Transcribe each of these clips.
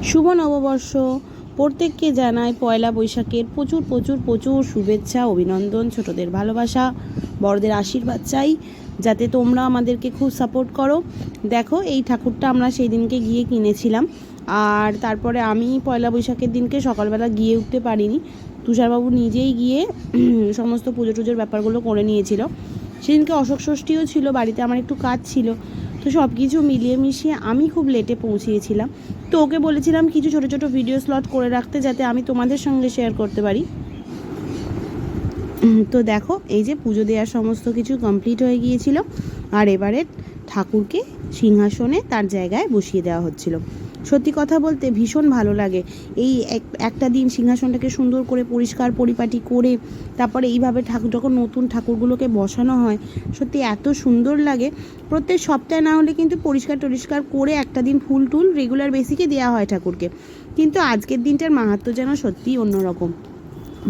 শুভ নববর্ষ। প্রত্যেককে জানাই পয়লা বৈশাখের প্রচুর প্রচুর প্রচুর শুভেচ্ছা, অভিনন্দন, ছোটদের ভালোবাসা, বড়দের আশীর্বাদ চাই, যাতে তোমরা আমাদেরকে খুব সাপোর্ট করো। দেখো, এই ঠাকুরটা আমরা সেই দিনকে গিয়ে কিনেছিলাম, আর তারপরে আমি পয়লা বৈশাখের দিনকে সকালবেলা গিয়ে উঠতে পারিনি। তুষারবাবু নিজেই গিয়ে সমস্ত পুজো টুজোর ব্যাপারগুলো করে নিয়েছিল। সেদিনকে অশোক ষষ্ঠীও ছিল, বাড়িতে আমার একটু কাজ ছিল, তো সব কিছু মিলিয়ে মিশিয়ে আমি খুব লেটে পৌঁছিয়েছিলাম। তো ওকে বলেছিলাম কিছু ছোটো ছোটো ভিডিও স্লট করে রাখতে, যাতে আমি তোমাদের সঙ্গে শেয়ার করতে পারি। তো দেখো, এই যে পুজো দেওয়ার সমস্ত কিছু কমপ্লিট হয়ে গিয়েছিল, আর এবারে ঠাকুরকে সিংহাসনে তার জায়গায় বসিয়ে দেওয়া হচ্ছিল। সত্যি কথা বলতে ভীষণ ভালো লাগে এই একটা দিন সিংহাসনটাকে সুন্দর করে পরিষ্কার পরিপাটি করে তারপরে এইভাবে ঠাকুর, যখন নতুন ঠাকুরগুলোকে বসানো হয়, সত্যি এত সুন্দর লাগে। প্রত্যেক সপ্তাহে না হলে কিন্তু পরিষ্কার টরিষ্কার করে একটা দিন ফুল টুল রেগুলার বেসিকে দেওয়া হয় ঠাকুরকে। কিন্তু আজকের দিনটার মাহাত্ম্য যেন সত্যিই অন্যরকম।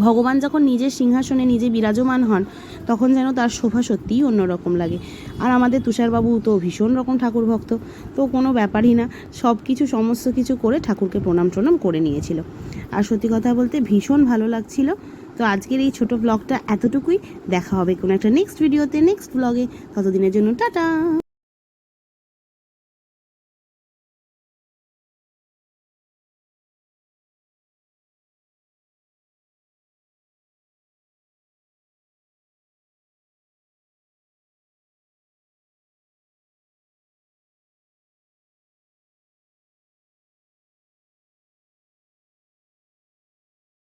ভগবান যখন নিজের সিংহাসনে নিজে বিরাজমান হন, তখন যেন তার শোভা সত্যিই অন্যরকম লাগে। আর আমাদের তুষারবাবু তো ভীষণ রকম ঠাকুর ভক্ত, তো কোনো ব্যাপারই না, সব কিছু সমস্ত কিছু করে ঠাকুরকে প্রণাম টনাম করে নিয়েছিল। আর সত্যি কথা বলতে ভীষণ ভালো লাগছিল। তো আজকের এই ছোট ব্লগটা এতটুকুই। দেখা হবে কোনো একটা নেক্সট ভিডিওতে, নেক্সট ব্লগে। ততদিনের জন্য টাটা।